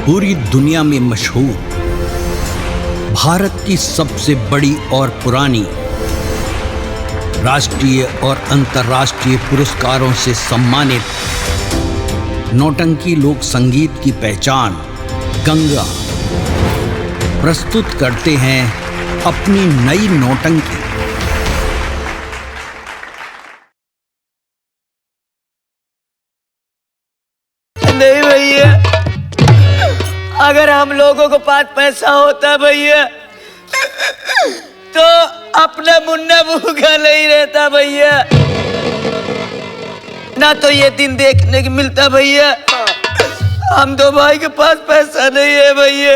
पूरी दुनिया में मशहूर, भारत की सबसे बड़ी और पुरानी, राष्ट्रीय और अंतर्राष्ट्रीय पुरस्कारों से सम्मानित नौटंकी लोक संगीत की पहचान गंगा प्रस्तुत करते हैं अपनी नई नौटंकी। नहीं भैया, अगर हम लोगों को 5 पैसा होता भैया तो अपना मुन्ना भूखा नहीं रहता भैया, ना तो ये दिन देखने को मिलता भैया। हम दो भाई के पास पैसा नहीं है भैया।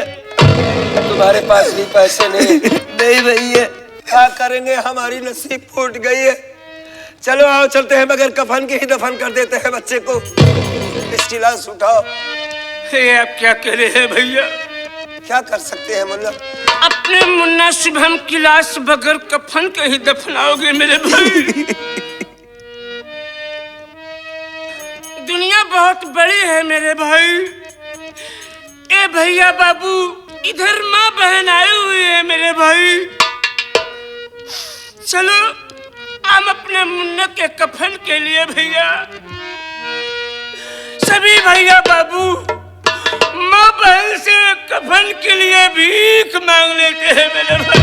तुम्हारे पास भी पैसे नहीं? नहीं भैया। क्या करेंगे, हमारी नसीब फूट गई है। चलो आओ चलते हैं, मगर कफन के ही दफन कर देते हैं बच्चे को। इसकी लाश उठाओ। ये आप क्या कह रहे हैं भैया? क्या कर सकते हैं मुन्ना? अपने मुन्ना शुभम की लाश बगैर कफन के ही दफनाओगे मेरे भाई? दुनिया बहुत बड़ी है मेरे भाई। ए भैया बाबू, इधर माँ बहन आए हुए हैं मेरे भाई। चलो हम अपने मुन्ना के कफन के लिए भैया सभी भैया बाबू माँ बहन से कफन के लिए भीख मांग लेते हैं मेरे भाई।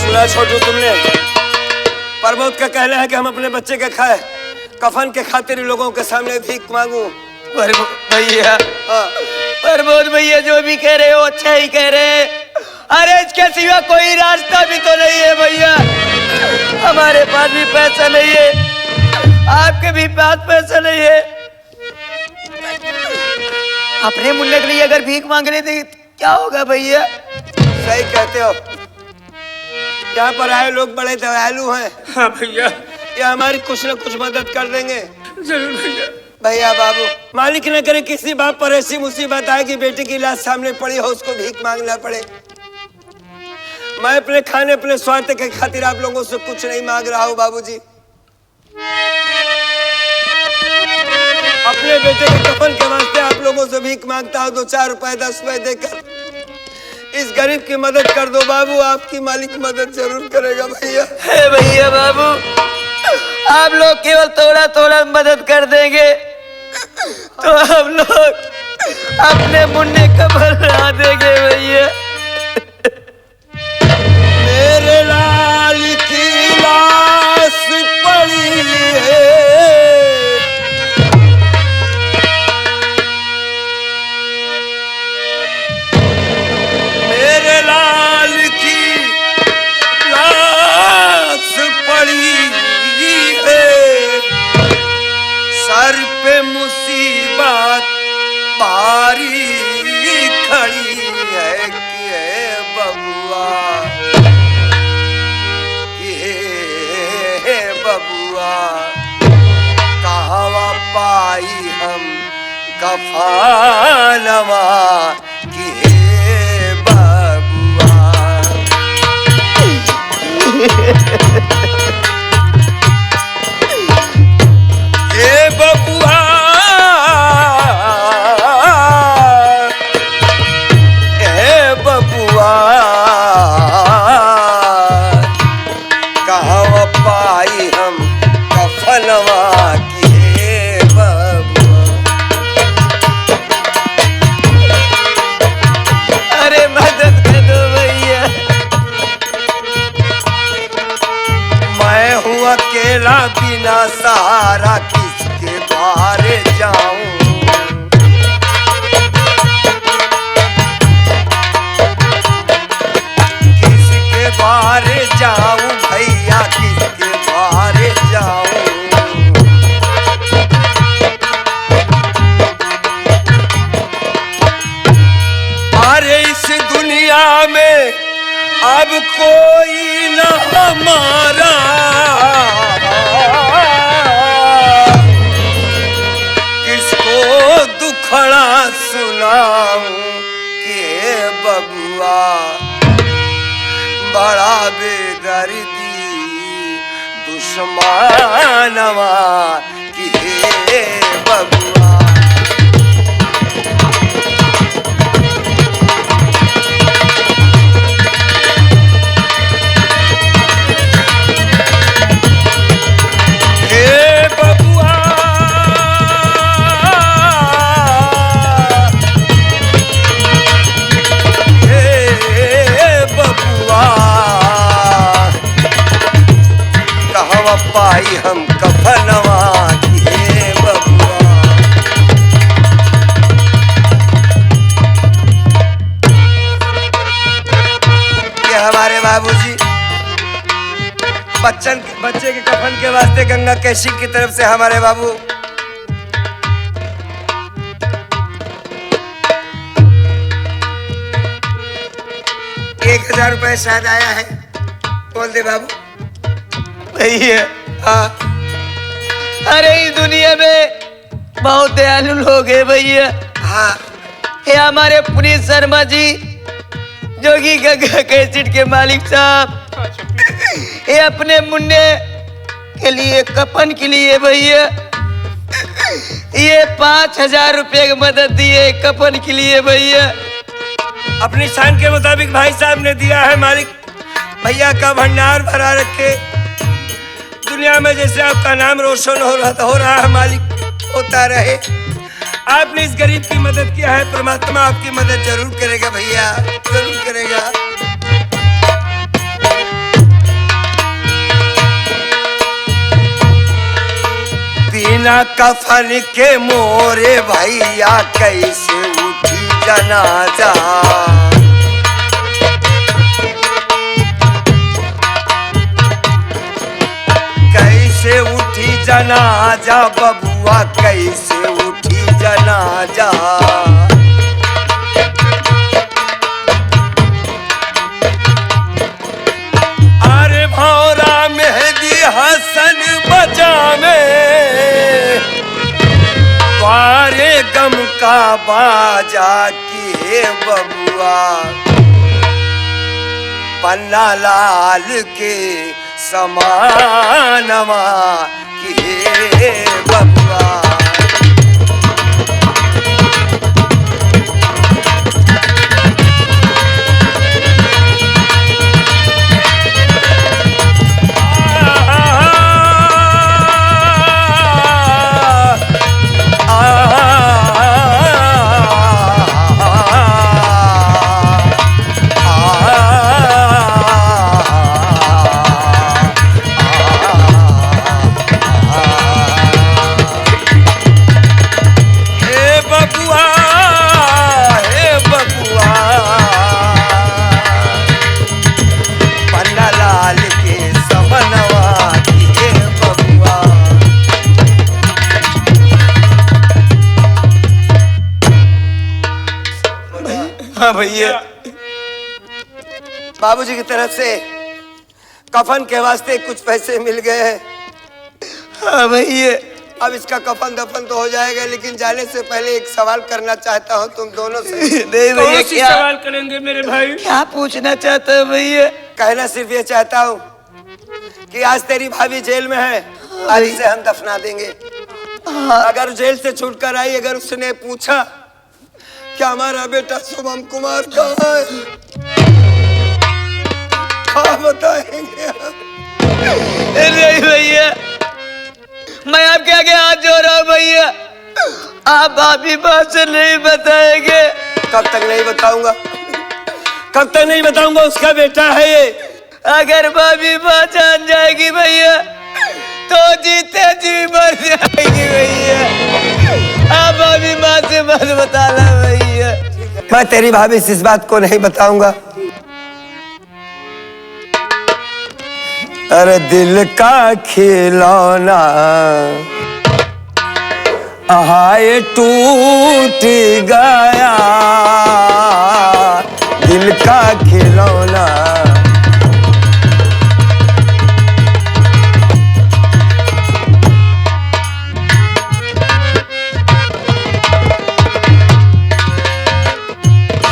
सुना छोटू तुमने? प्रमोद का कहना है कि हम अपने बच्चे के खाए कफन के खातिर लोगों के सामने भीख मांगू। भैया प्रमोद भैया जो भी कह रहे हो अच्छा ही कह रहे हैं। अरे इसके सिवा कोई रास्ता भी तो नहीं है भैया। हमारे पास भी पैसा नहीं है, आपके भी पास पैसा नहीं है। अपने मुन्ने के लिए अगर भीख मांग रहे थे क्या होगा भैया? सही कहते हो। यहाँ पर आए लोग बड़े दयालु हैं। हाँ भैया, ये हमारी कुछ न कुछ मदद कर देंगे। जरूर भैया। भैया बाबू, मालिक न करे किसी बाप पर ऐसी मुसीबत आए कि बेटी की लाश सामने पड़ी हो, उसको भीख मांगना पड़े। मैं अपने खाने अपने स्वार्थ के खातिर आप लोगों से कुछ नहीं मांग रहा हूँ बाबूजी। अपने बेटे के कफन के वास्ते आप लोगों से भीख मांगता हूँ। 2-4 रुपए 10 रुपए देकर इस गरीब की मदद कर दो बाबू। आपकी मालिक मदद जरूर करेगा भैया। हे भैया बाबू, आप लोग केवल थोड़ा थोड़ा मदद कर देंगे तो हम लोग अपने मुन्ने कफन बना देंगे भैया। मेरे लाल की लाश पड़ी है, मेरे लाल की लाश पड़ी है। सर पे मुसीबत भारी खड़ी है कि है बबुआ, बबुआ कहवा पाई हम कफनवा कि हे बबुआ। हे बबुआ, हे बबुआ कहवा पाई हम कफनवा की हे बबुआ। अरे मदद कर दो भैया। मैं हूँ अकेला बिना सहारा, किसके बारे जाऊं? किसके बारे जाऊं भैया, किसके बारे जाऊं? अरे इस दुनिया में अब कोई न हमारा, किसको दुखड़ा सुनाऊं कि हे बबुआ। बड़ा बेदर्दी दुश्मनवा कि हे बबुआ। पाई हम कफनवा के बबुआ। ये हमारे बाबूजी बच्चे के कफन के वास्ते गंगा कैशी की तरफ से हमारे बाबू 1000 रुपए शायद आया है। बोल दे बाबू। भैया हाँ अरे इस दुनिया में बहुत दयालु लोग हैं भैया। हाँ ये हमारे पुनीत शर्मा जी जो कि गंगा कैसेट के मालिक साहब, ये अपने मुन्ने के लिए कफन के लिए भैया ये 5000 रुपए की मदद दिए कफन के लिए भैया। अपनी शान के मुताबिक भाई साहब ने दिया है। मालिक भैया का भंडार भरा रखे, दुनिया में जैसे आपका नाम रोशन हो रहा है मालिक होता रहे। आपने इस गरीब की मदद किया है, परमात्मा आपकी मदद जरूर करेगा भैया, जरूर करेगा। बिना कफन के मोरे भैया कैसे उठी जनाजा। कैसे उठी जनाजा बबुआ, कैसे उठी जनाजा। अरे भौरा मेहदी हसन बजावे द्वारे गम का बाजा किए बबुआ। पन्ना लाल के समानमा किए बबुआ। हाँ भैया, बाबूजी की तरफ से कफन के वास्ते कुछ पैसे मिल गए हैं। हाँ भैया अब इसका कफन दफन तो हो जाएगा, लेकिन जाने से पहले एक सवाल करना चाहता हूँ तुम दोनों से। नहीं भैया कौन सी क्या सवाल करेंगे मेरे भाई? क्या पूछना चाहते हो भैया? कहना सिर्फ ये चाहता हूँ कि आज तेरी भाभी जेल में है, आज इसे हम दफना देंगे। अगर जेल से छूटकर आई, अगर उसने पूछा क्या हमारा बेटा शुभम कुमार कहाँ है, क्या बताएंगे? नहीं भैया, मैं आपके आगे हाथ जोड़ रहा हूँ भैया, आप भाभी बात से नहीं बताएंगे। कब तक नहीं बताऊंगा, कब तक नहीं बताऊंगा? उसका बेटा है ये। अगर भाभी माँ जान जाएगी भैया तो जीते जी मर जाएगी भैया। आप भाभी माँ से मत बताना भैया। मैं तेरी भाभी से इस बात को नहीं बताऊंगा। अरे दिल का खिलौना हाय टूट गया, दिल का खिलौना।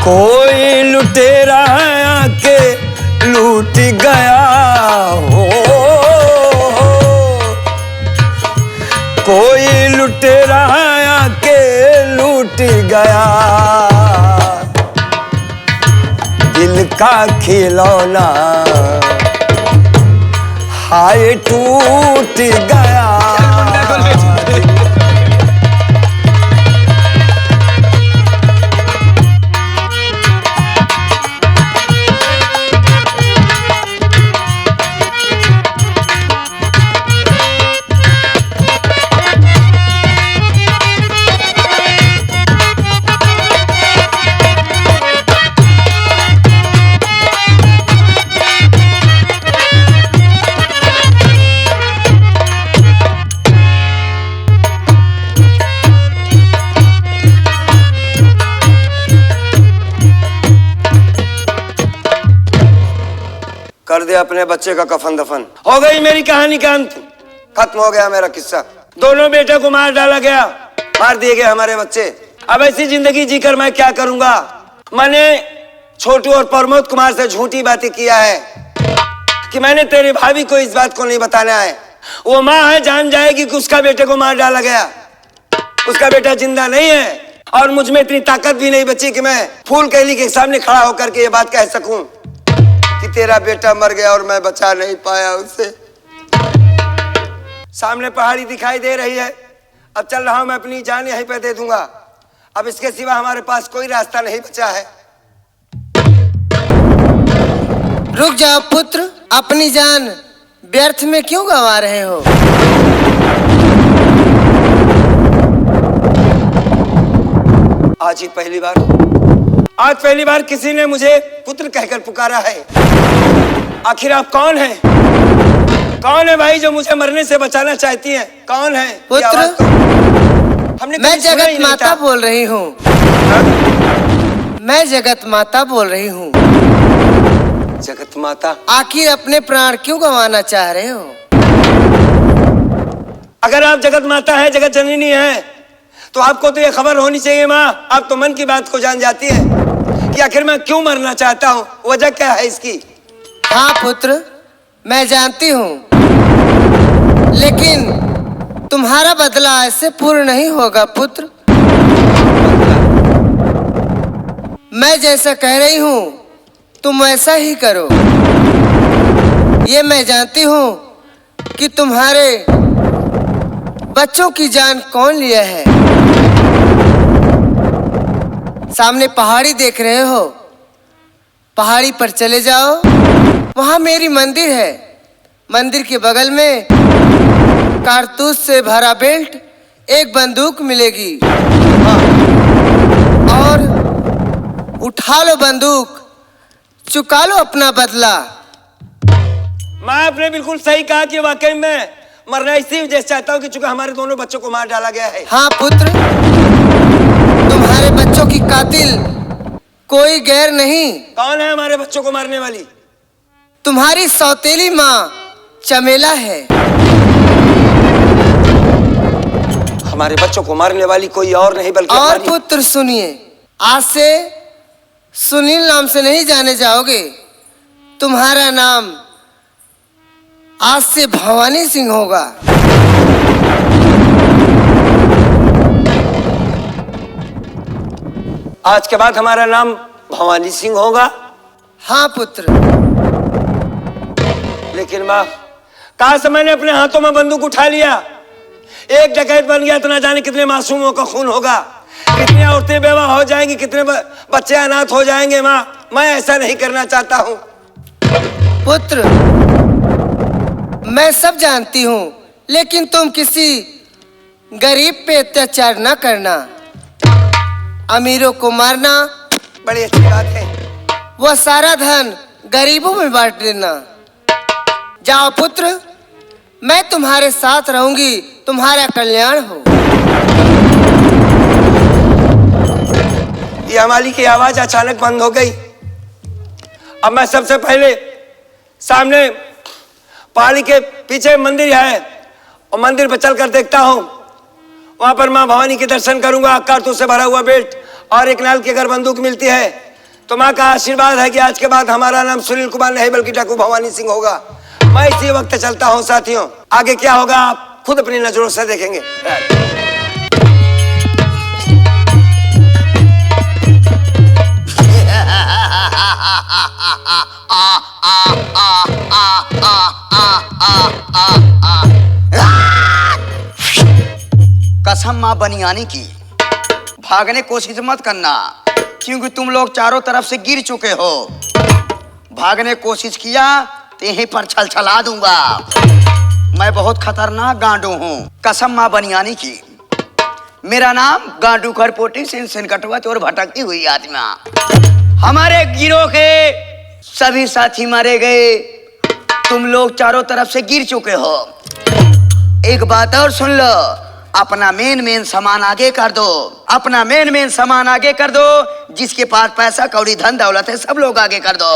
कोई लुटेरा आके लूट गया हो, कोई लुटेरा आके लूट गया, दिल का खिलौना हाय टूट गया। दिया अपने बच्चे का कफन दफन। हो गई मेरी कहानी का अंत, खत्म हो गया मेरा किस्सा। दोनों बेटे को मार डाला गया, मार दिए गए हमारे बच्चे। अब ऐसी जिंदगी जीकर मैं क्या करूंगा। मैंने छोटू और प्रमोद कुमार से झूठी बातें किया है कि मैंने तेरी भाभी को इस बात को नहीं बताना है। वो माँ है, जान जाएगी कि उसका बेटे को मार डाला गया, उसका बेटा जिंदा नहीं है। और मुझ में इतनी ताकत भी नहीं बची कि मैं फूल कैली के सामने खड़ा होकर के ये बात कह सकूं कि तेरा बेटा मर गया और मैं बचा नहीं पाया उसे। सामने पहाड़ी दिखाई दे रही है, अब चल रहा हूं मैं, अपनी जान यहीं पे दे दूंगा। अब इसके सिवा हमारे पास कोई रास्ता नहीं बचा है। रुक जाओ पुत्र, अपनी जान व्यर्थ में क्यों गंवा रहे हो? आज पहली बार किसी ने मुझे पुत्र कहकर पुकारा है। आखिर आप कौन हैं? कौन है भाई जो मुझे मरने से बचाना चाहती हैं? कौन है? पुत्र, मैं जगत माता बोल रही हूँ। मैं जगत माता बोल रही हूँ। जगत माता? आखिर अपने प्राण क्यों गंवाना चाह रहे हो? अगर आप जगत माता है, जगत जननी है, तो आपको तो ये खबर होनी चाहिए माँ। आप तो मन की बात को जान जाती है कि आखिर मैं क्यों मरना चाहता हूँ, वजह क्या है इसकी। हाँ पुत्र, मैं जानती हूँ, लेकिन तुम्हारा बदला ऐसे पूर्ण नहीं होगा पुत्र। मैं जैसा कह रही हूँ तुम वैसा ही करो। ये मैं जानती हूँ कि तुम्हारे बच्चों की जान कौन लिया है। सामने पहाड़ी देख रहे हो, पहाड़ी पर चले जाओ, वहां मेरी मंदिर है। मंदिर के बगल में कारतूस से भरा बेल्ट, एक बंदूक मिलेगी। और उठा लो बंदूक, चुका लो अपना बदला। माँ आपने बिल्कुल सही कहा कि वाकई में मरना इसी वजह से चाहता हूँ कि चूंकि हमारे दोनों बच्चों को मार डाला गया है। हाँ पुत्र, तुम्हारे बच्चों की कातिल कोई गैर नहीं। कौन है हमारे बच्चों को मारने वाली? तुम्हारी सौतेली माँ चमेला है। हमारे बच्चों को मारने वाली कोई और नहीं बल्कि और पुत्र सुनिए, आज से सुनील नाम से नहीं जाने जाओगे। तुम्हारा नाम आज से भवानी सिंह होगा। आज के बाद हमारा नाम भवानी सिंह होगा? हाँ पुत्र। लेकिन माँ, कहा से मैंने अपने हाथों में बंदूक उठा लिया, एक डकैत बन गया, तो ना जाने कितने मासूमों का खून होगा, कितनी औरतें बेवाह हो जाएंगी, कितने बच्चे अनाथ हो जाएंगे। माँ, मैं ऐसा नहीं करना चाहता हूँ। पुत्र, मैं सब जानती हूँ, लेकिन तुम किसी गरीब पे अत्याचार न करना। अमीरों को मारना बड़ी अच्छी बात है। वह सारा धन गरीबों में बांट देना। जाओ पुत्र, मैं तुम्हारे साथ रहूंगी, तुम्हारा कल्याण हो। यह माली की आवाज अचानक बंद हो गई। अब मैं सबसे पहले सामने पहाड़ी के पीछे मंदिर है, और मंदिर पर चलकर देखता हूँ, वहां पर माँ भवानी के दर्शन करूंगा। कारतूस से भरा हुआ बेल्ट और एक नाल की अगर बंदूक मिलती है तो माँ का आशीर्वाद है कि आज के बाद हमारा नाम सुनील कुमार नहीं बल्कि डाकू भवानी सिंह होगा। मैं इसी वक्त चलता हूँ साथियों, आगे क्या होगा आप खुद अपनी नजरों से देखेंगे। कसम माँ बनियानी की, भागने कोशिश मत करना, क्योंकि तुम लोग चारों तरफ से गिर चुके हो। भागने कोशिश किया तो यहीं पर छलछला दूंगा। मैं बहुत खतरनाक गांडू हूँ। कसम माँ बनियानी की, मेरा नाम गांडू खरपोटी सिन कटवा चोर भटकती हुई आत्मा। हमारे गिरोह के सभी साथी मारे गए, तुम लोग चारों तरफ से गिर चुके हो। एक बात और सुन लो, अपना मेन सामान आगे कर दो, अपना मेन सामान आगे कर दो। जिसके पास पैसा कौड़ी धन दौलत है सब लोग आगे कर दो।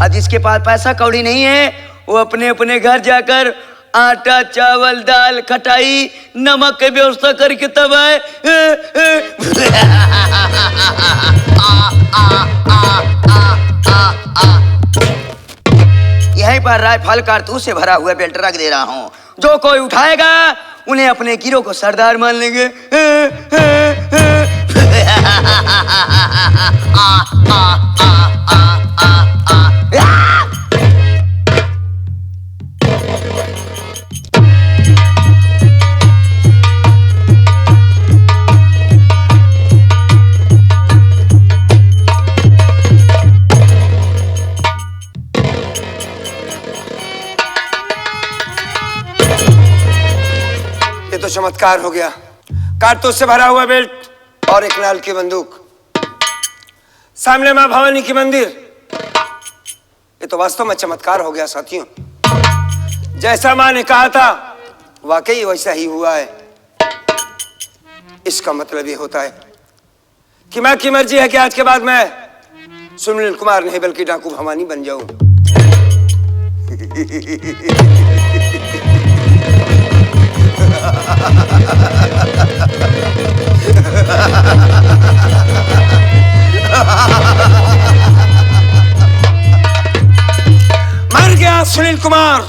और जिसके पास पैसा कौड़ी नहीं है वो अपने अपने घर जाकर आटा चावल दाल खटाई नमक की व्यवस्था करके तब आए। यहीं पर राइफल कारतूस से भरा हुआ बेल्ट रख दे रहा हूँ, जो कोई उठाएगा उन्हें अपने गिरोह को सरदार मान लेंगे। तो चमत्कार हो गया। कारतूस से भरा हुआ बेल्ट और एक नाल की बंदूक, सामने मां भवानी की मंदिर। ये तो वास्तव में चमत्कार हो गया साथियों। जैसा मां ने कहा था वाकई वैसा ही हुआ है। इसका मतलब ये होता है कि मां की मर्जी है कि आज के बाद मैं सुनील कुमार नहीं बल्कि डाकू भवानी बन जाऊं। मर गया सुनील कुमार,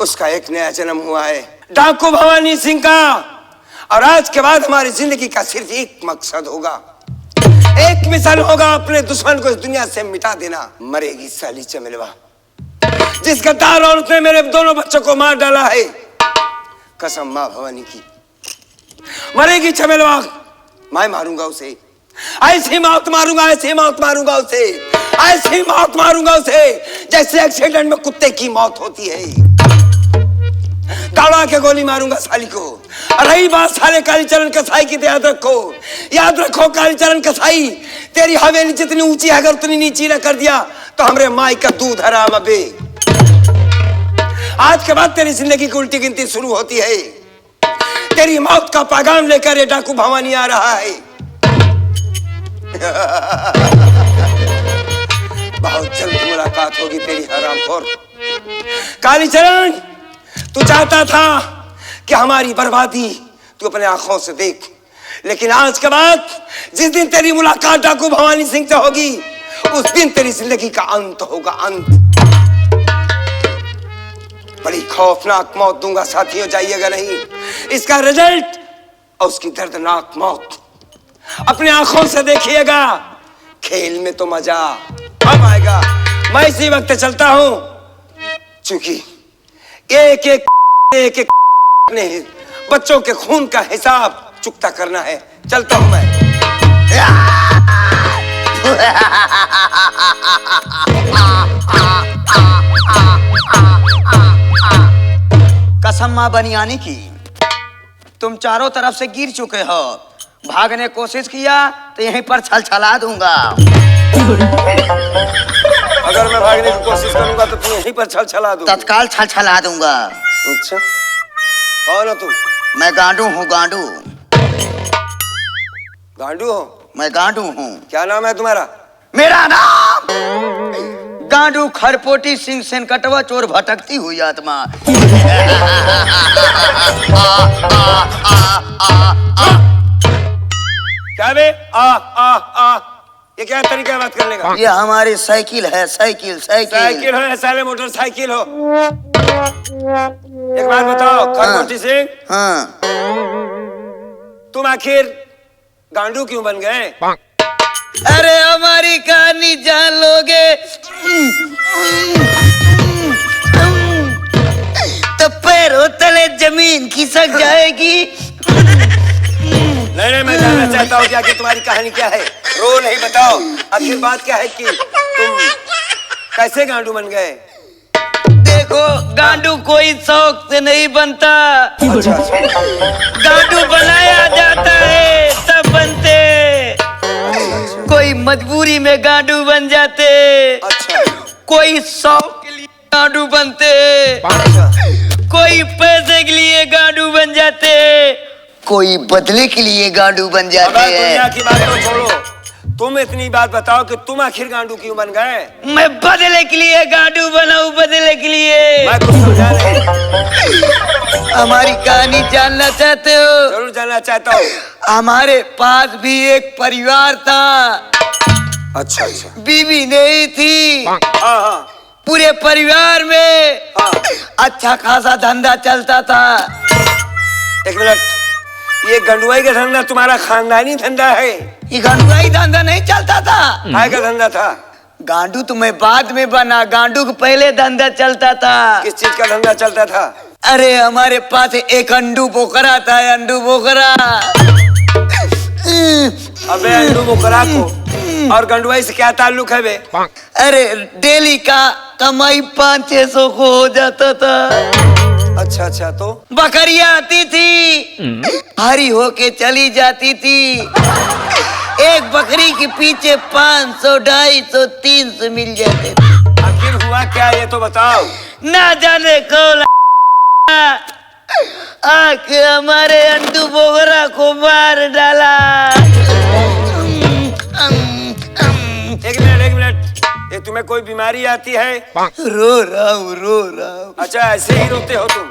उसका एक नया जन्म हुआ है डाकू भवानी सिंह का। और आज के बाद हमारी जिंदगी का सिर्फ एक मकसद होगा, एक मिशन होगा, अपने दुश्मन को इस दुनिया से मिटा देना। मरेगी साली चमेलवा, जिस गद्दार औरत ने मेरे दोनों बच्चों को मार डाला है। कसम मां भवानी की, मरेगी चमेलवा, मैं मारूंगा उसे। ऐसी मौत मारूंगा, ऐसी मौत मारूंगा उसे, ऐसी मौत मारूंगा उसे जैसे एक्सीडेंट में कुत्ते की मौत होती है। दौड़ा के गोली मारूंगा साली को। और रही बात साले कालीचरण कसाई की, तो याद रखो कालीचरण कसाई, तेरी हवेली जितनी ऊंची है अगर उतनी नीची न कर दिया तो हमरे माई का दूध हराम। अबे आज के बाद तेरी जिंदगी की उल्टी गिनती शुरू होती है। तेरी मौत का पैगाम लेकर ये डाकू भवानी आ रहा है। बहुत जल्द मुलाकात होगी तेरी हरामखोर। कालीचरण, तू चाहता था कि हमारी बर्बादी तू अपने आंखों से देख, लेकिन आज के बाद जिस दिन तेरी मुलाकात डाकू भवानी सिंह से होगी उस दिन तेरी जिंदगी का अंत होगा, अंत। बड़ी खौफनाक मौत दूंगा साथियों, जाइएगा नहीं। इसका रिजल्ट और उसकी दर्दनाक मौत अपने आंखों से देखिएगा। खेल में तो मजा अब आएगा। मैं इसी वक्त चलता हूं, क्योंकि एक एक अपने बच्चों के खून का हिसाब चुकता करना है। चलता हूं मैं। कसम मां बनियानी की, तुम चारों तरफ से गिर चुके हो। भागने की कोशिश किया तो यहीं पर छलछला दूंगा। अगर मैं भागने की कोशिश करूंगा तो तुम यहीं पर छलछला दूंगा। तत्काल छलछला दूंगा। अच्छा, कौन हो तुम? मैं गांडू हूँ, गांडू। गांडू हो? मैं गांडू हूँ। क्या नाम है तुम्हारा? मेरा नाम गांडू खरपोटी सिंह सेनकटवा चोर भटकती हुई आत्मा। क्या बे? ये क्या तरीका है बात करने का? ये हमारी साइकिल है, साइकिल साइकिल। साइकिल हो या साले मोटरसाइकिल हो? एक बात बताओ खरपोटी सिंह, हाँ, तुम आखिर गांडू क्यों बन गए? अरे हमारी कहानी जान लोगे तो पैरों तले जमीन खिसक जाएगी। नहीं, मैं जानना चाहता हूँ कि आखिर तुम्हारी कहानी क्या है। रो नहीं, बताओ आखिर बात क्या है कि तुम कैसे गांडू बन गए? देखो, गांडू कोई शौक से नहीं बनता। अच्छा। गांडू बनाया जाता है तब बनते। कोई मजबूरी में गांडू बन जाते। अच्छा। कोई शौक के लिए गांडू बनते। अच्छा। कोई पैसे के लिए गांडू बन जाते। कोई बदले के लिए गांडू बन जाते हैं। दुनिया की बात तो छोड़ो, तुम इतनी बात बताओ कि तुम आखिर गांडू क्यों बन गए? मैं बदले के लिए गांडू बनाऊं, बदले के लिए। मैं कुछ समझा नहीं। हमारी कहानी जानना चाहते हो? जरूर जानना चाहता हूँ। हमारे पास भी एक परिवार था। अच्छा अच्छा। बीवी नहीं थी। हाँ हाँ पूरे परिवार में हाँ। अच्छा खासा धंधा चलता था। एक मिनट, ये गंडुआई का धंधा तुम्हारा खानदानी धंधा है? ये गांडुआई धंधा नहीं चलता था। काय का धंधा था? गांडू तो मैं बाद में बना, गांडू के पहले धंधा चलता था। किस चीज का धंधा चलता था? अरे हमारे पास एक अंडू बोकरा था, अंडू बोकरा। अबे अंडू बोकरा को और गंडुआई से क्या ताल्लुक है बे? अरे डेली का कमाई 500-600 को हो जाता था। अच्छा अच्छा। तो बकरियां आती थी, हरी होके चली जाती थी। एक बकरी के पीछे 500, 250, 300 मिल जाते थे। आखिर हुआ क्या ये तो बताओ। ना जाने कौन आके हमारे अंडू बोगरा को मार डाला। एक मिनट, ये तुम्हें कोई बीमारी आती है? रो रहा हूँ। अच्छा, ऐसे ही रोते हो तुम?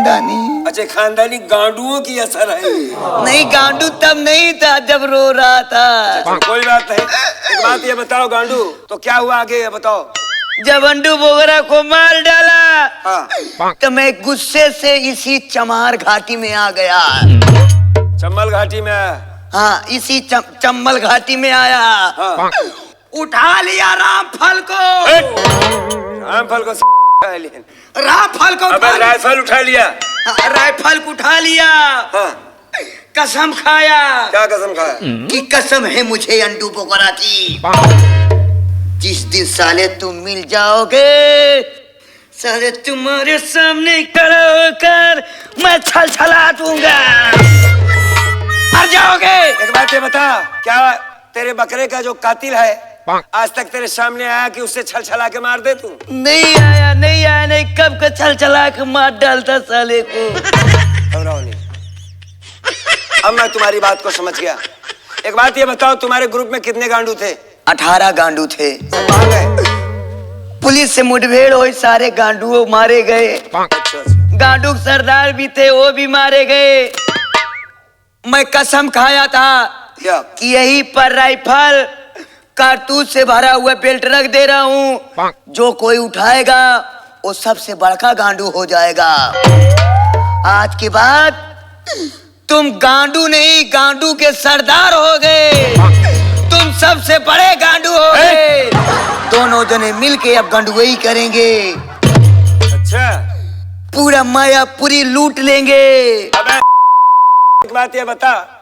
दानी अच्छा, खानदानी गांडुओं की असर है? नहीं, गांडू तब नहीं था जब रो रहा था। अच्छा, कोई बात नहीं। एक बात ये बताओ गांडू, तो क्या हुआ आगे ये बताओ। जब अंडू बोगरा को मार डाला हाँ। तो मैं गुस्से से इसी चमार घाटी में आ गया। चंबल घाटी में? हाँ, इसी चंबल घाटी में आया। हाँ। उठा लिया रामफल को। रामफल को रामफल को अबे राइफल उठा लिया? हाँ, राइफल को उठा लिया। हाँ। कसम खाया। क्या कसम खाया? कि कसम है मुझे अंडू बोगरा की, जिस दिन साले तुम मिल जाओगे, साले तुम्हारे सामने खड़ा होकर मैं छलछला दूंगा। मर जाओगे। एक बात ये बता, क्या तेरे बकरे का जो कातिल है आज तक तेरे सामने आया कि उससे छलछला के मार दे तू? नहीं आया, नहीं, कब का छलछला के मार डालता साले को। घबराओ नहीं, अब मैं तुम्हारी बात को समझ गया। एक बात ये बताओ, तुम्हारे ग्रुप में कितने गांडू थे? 18 गांडू थे। सब कहाँ गए? पुलिस से मुठभेड़ हुई, सारे गांडू मारे गए। अच्छा। गांडू सरदार भी थे, वो भी मारे गए। मैं कसम खाया था क्या? कि यही पर राइफल कारतूस से भरा हुआ बेल्ट रख दे रहा हूँ, जो कोई उठाएगा वो सबसे बड़का गांडू हो जाएगा। आज के बाद तुम गांडू नहीं, गांडू के सरदार हो गए। तुम सबसे बड़े गांडू हो गए। दोनों जने मिलके अब गंडुई करेंगे। अच्छा, पूरा मायापुरी लूट लेंगे। अबे एक बात ये बता,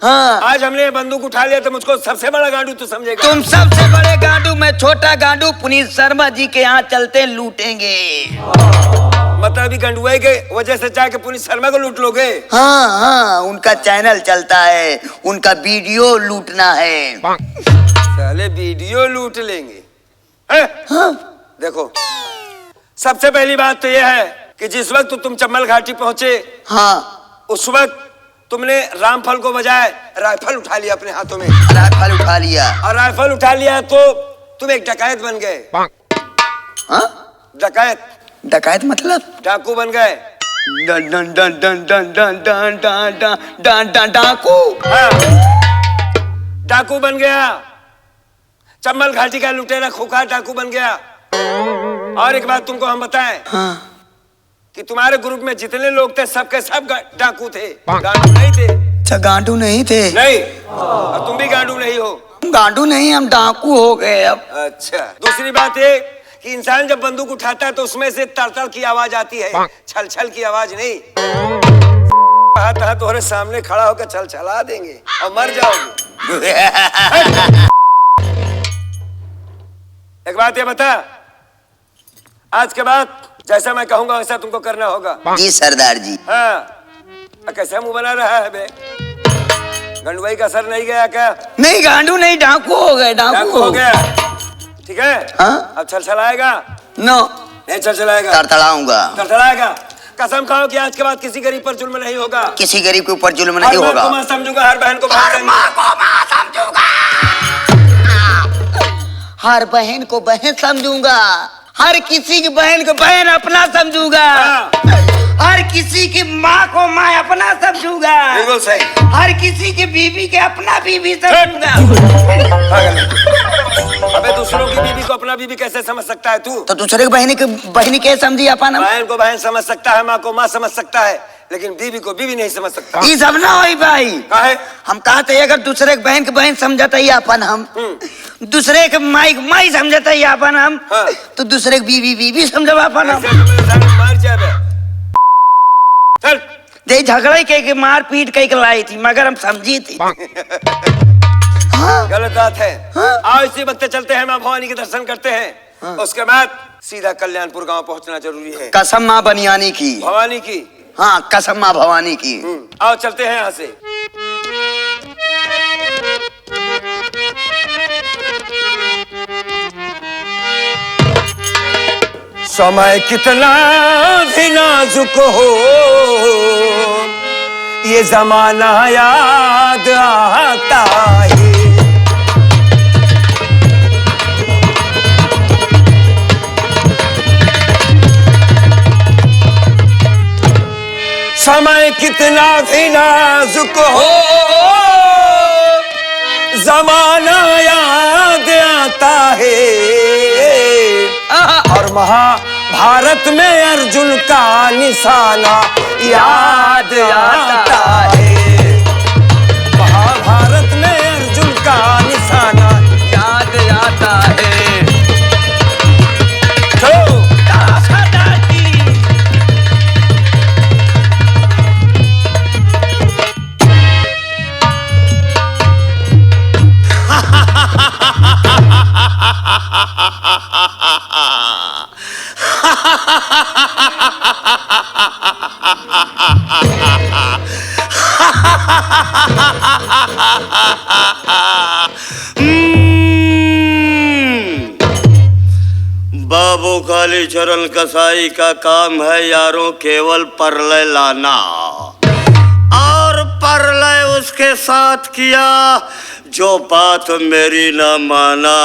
हाँ, आज हमने बंदूक उठा लिया तो मुझको सबसे बड़ा गांडू तू समझेगा? तुम सबसे बड़े गांडू, मैं छोटा गांडू। पुनीत शर्मा जी के यहाँ चलते लूटेंगे। मतलब अभी गंडुआई के वजह से चाहे पुनीत शर्मा को लूट लोगे? हाँ, उनका चैनल चलता है, उनका वीडियो लूटना है। साले वीडियो लूट लेंगे? हाँ? देखो, सबसे पहली बात तो यह है कि जिस वक्त तुम चंबल घाटी पहुंचे, हाँ, उस वक्त तुमने रामफल को बजाय राइफल उठा लिया अपने हाथों में। राइफल उठा लिया। और राइफल उठा लिया तो तुम एक डकैत बन गए। हाँ? डकैत मतलब डाकू बन गए। Done done done done done done done done done done done डाकू। हाँ, डाकू बन गया। चंबल घाटी का लुटेरा खोखा डाकू बन गया। और एक बात तुमको हम बताएं, हाँ, कि तुम्हारे ग्रुप में जितने लोग थे सबके सब डाकू थे, गांडू नहीं थे। अच्छा, गांडू नहीं थे? नहीं, और तुम भी गांडू नहीं हो। गांडू नहीं, हम डाकू हो गए अब। अच्छा, दूसरी बात ये कि इंसान जब बंदूक उठाता है तो उसमें से तड़तड़ की आवाज आती है, छल छल की आवाज नहीं। हाथ तुम्हारे सामने खड़ा होकर छल छला देंगे और मर जाओगे। एक बात ये बता, आज के बाद जैसा मैं कहूंगा वैसा तुमको करना होगा। जी सरदार जी। हाँ, कैसा मुंह बना रहा है बे? गंडुआई का असर नहीं गया क्या? नहीं, गांडू नहीं, डाकू हो गए। डाकू हो गया, ठीक है। हाँ? अब छलछलाएगा? नो, नहीं छलछलाएगा। तड़तड़ाऊंगा। कसम खाओ कि आज के बाद किसी गरीब पर जुल्म नहीं होगा। किसी गरीब के ऊपर जुल्म नहीं होगा। हर माँ को माँ समझूंगा, हर बहन को भाई समझूंगा। हर बहन को बहन समझूंगा, हर किसी की बहन को बहन अपना समझूंगा, हर किसी की माँ को माँ अपना समझूंगा, बिल्कुल सही। हर किसी की बीवी के अपना बीवी समझूंगा। अबे दूसरों की बीवी को अपना बीवी कैसे समझ सकता है तू? तो दूसरे की बहनी कैसे समझी अपन? बहन को बहन समझ सकता है, माँ को माँ समझ सकता है, लेकिन बीवी को बीवी नहीं समझ सकता। ये सब ना होई भाई। काहे? हम कहते अगर दूसरे के बहन के बहन समझता ही अपन हम, दूसरे के माई के माई समझता ही अपन हम, हाँ। तो दूसरे के बीवी बीवी समझब अपन हम। मार जाए चल। दे झगड़े के मार पीट के लाई थी, मगर हम समझी थी। गलत बात है। आओ इसी वक्त चलते हैं, माँ भवानी के दर्शन करते हैं, उसके बाद सीधा कल्याणपुर गांव पहुंचना जरूरी है। कसम माँ बनियानी की, भवानी की। हाँ कसम माँ भवानी की। आओ चलते हैं यहाँ से। समय कितना भी नाजुक हो, ये जमाना याद आता है। समय कितना भी नाजुक हो, जमाना याद आता है। और महाभारत में अर्जुन का निशाना याद आता है। महाभारत में अर्जुन का निशाना याद आता है। बाबू कालीचरण कसाई का काम है यारों केवल परलय लाना, और परलय उसके साथ किया जो बात मेरी न माना।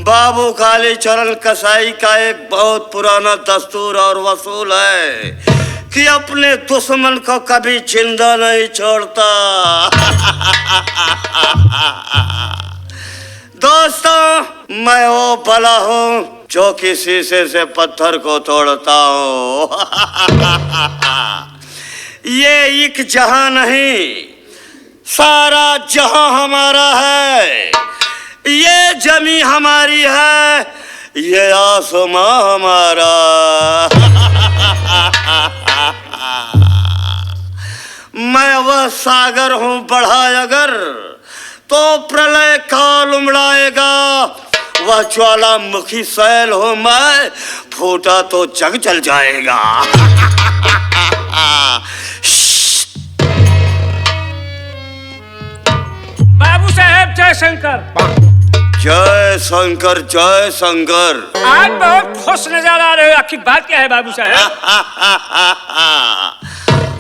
बाबू कालीचरण कसाई का एक बहुत पुराना दस्तूर और वसूल है कि अपने दुश्मन को कभी जिंदा नहीं छोड़ता। दोस्तों, मैं वो भला हूँ जो कि शीशे से पत्थर को तोड़ता हूँ। ये एक जहां नहीं, सारा जहां हमारा है। ये जमी हमारी है, ये आसमां हमारा। मैं वह सागर हूँ बढ़ा अगर तो प्रलय काल उमड़ाएगा। वह ज्वालामुखी सैल हो मैं, फूटा तो जग जल जाएगा। बाबू साहब जय शंकर। जय शंकर जय शंकर। आज बहुत खुश नजर आ रहे हो, आखिर बात क्या है बाबू साहब?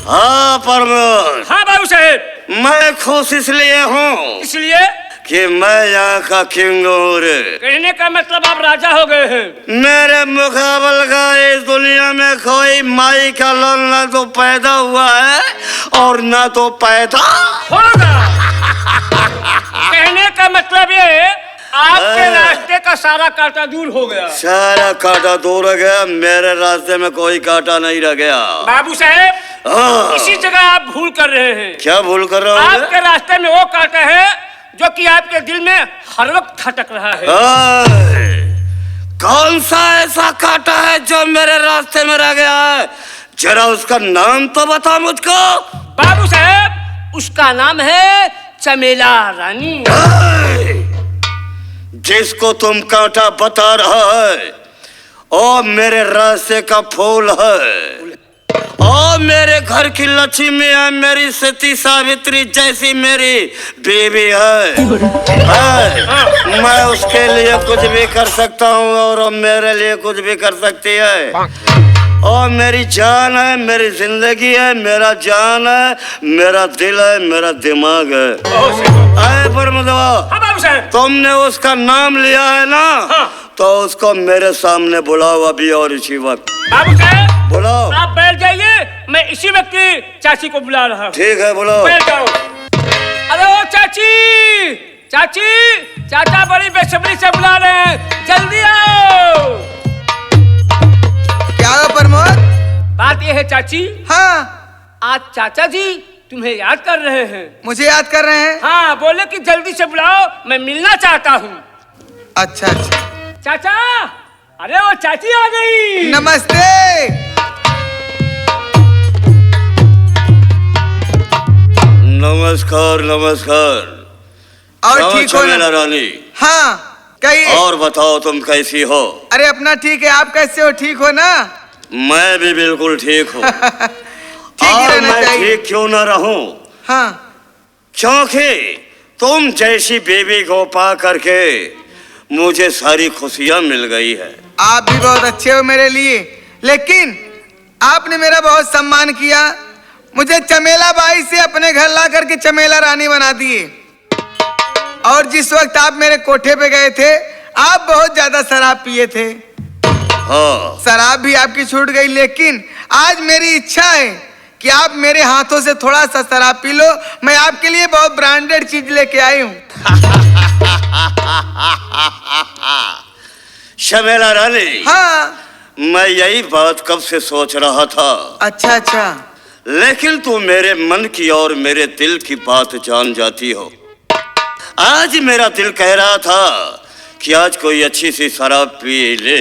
हाँ परमोद। हाँ बाबू साहब। मैं खुश इसलिए हूँ इसलिए कि मैं यहाँ का किंग हूँ रे। कहने का मतलब आप राजा हो गए हैं। मेरे मुकाबल का इस दुनिया में कोई माई का लाल ना तो पैदा हुआ है और ना तो पैदा होगा। कहने का मतलब ये आपके रास्ते का सारा कांटा दूर हो गया। सारा कांटा दूर हो गया, मेरे रास्ते में कोई कांटा नहीं रह गया। बाबू साहब इसी जगह आप भूल कर रहे हैं। क्या भूल कर रहा हूँ? आपके रास्ते में वो कांटा है जो कि आपके दिल में हर वक्त खटक रहा है। कौन सा ऐसा कांटा है जो मेरे रास्ते में रह गया है? जरा उसका नाम तो बता मुझको। बाबू साहब उसका नाम है चमेला रानी। जिसको तुम कांटा बता रहा है ओ मेरे रास्ते का फूल है, ओ मेरे घर की लक्ष्मी है, मेरी सती सावित्री जैसी मेरी बीवी है। मैं उसके लिए कुछ भी कर सकता हूँ और वो मेरे लिए कुछ भी कर सकती है। और मेरी जान है, मेरी जिंदगी है, मेरा जान है, मेरा दिल है, मेरा दिमाग है। अरे परमदवा, तुमने उसका नाम लिया है ना? हाँ। तो उसको मेरे सामने बुलाओ अभी और इसी वक्त। बाबू साहब बुलाओ। आप बैठ जाइए, मैं इसी वक्त चाची को बुला रहा हूँ। ठीक है, बुलाओ। बैठ जाओ। अरे ओ चाची, चाची, चाचा बड़ी बेसब्री से बुला रहे हैं, जल्दी आओ। क्या हुआ प्रमोद? बात यह है चाची, हाँ, आज चाचा जी तुम्हें याद कर रहे हैं। मुझे याद कर रहे हैं? हाँ, बोले कि जल्दी से बुलाओ, मैं मिलना चाहता हूँ। अच्छा अच्छा। चाचा, अरे वो चाची आ गई। नमस्ते। नमस्कार नमस्कार। और ठीक हो ना? रानी। हाँ, कहिए। और बताओ तुम कैसी हो? अरे अपना ठीक है, आप कैसे हो? ठीक हो ना? मैं भी बिल्कुल ठीक हूँ। ठीक ही और रहना मैं चाहिए। ठीक क्यों ना रहूं? हाँ, क्योंकि तुम जैसी बेबी को पा करके मुझे सारी खुशियां मिल गई है। आप भी बहुत अच्छे हो मेरे लिए, लेकिन आपने मेरा बहुत सम्मान किया। मुझे चमेला बाई से अपने घर ला करके चमेला रानी बना दिए। और जिस वक्त आप मेरे कोठे पे गए थे, आप बहुत ज्यादा शराब पिए थे। हाँ। शराब भी आपकी छूट गई, लेकिन आज मेरी इच्छा है कि आप मेरे हाथों से थोड़ा सा शराब पी लो। मैं आपके लिए बहुत ब्रांडेड चीज लेके आई हूँ। चमेला रानी। हाँ। मैं यही बात कब से सोच रहा था। अच्छा अच्छा। लेकिन तू मेरे मन की और मेरे दिल की बात जान जाती हो। आज मेरा दिल कह रहा था कि आज कोई अच्छी सी शराब पी ले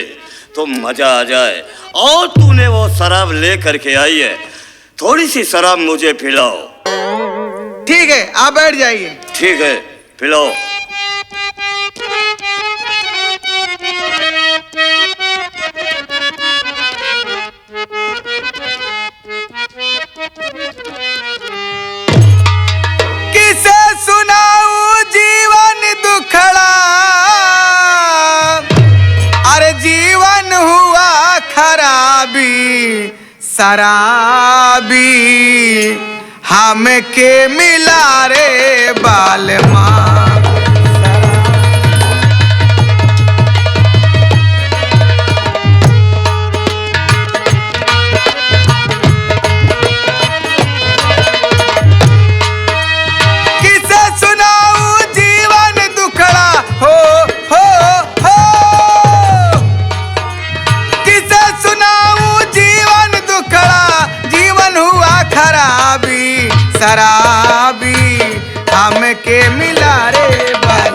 तो मजा आ जाए, और तूने वो शराब ले करके आई है। थोड़ी सी शराब मुझे पिलाओ। ठीक है, आप बैठ जाइए। ठीक है, पिलाओ। किसे सुनाऊं जीवन दुखड़ा, अरे जीवन हुआ खराबी शराबी, हम के मिला रे बालमा। शराबी हमके मिला रे बाल।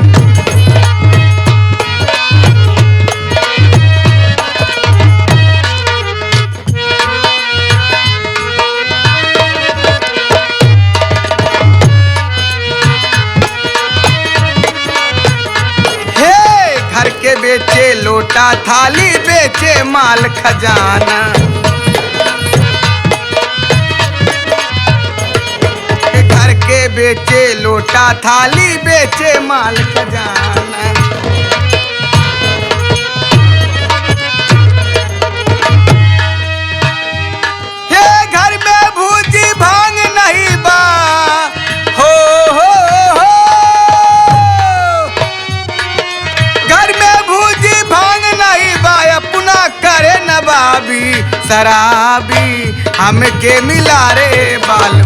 हे घर के बेचे लोटा थाली, बेचे माल खजाना। बेचे लोटा थाली, बेचे माल खजाना। हे घर में भूजी भांग नहीं बा, हो घर में भूजी भांग नहीं बा, अपना करे नवाबी शराबी हमके मिला रे बाल।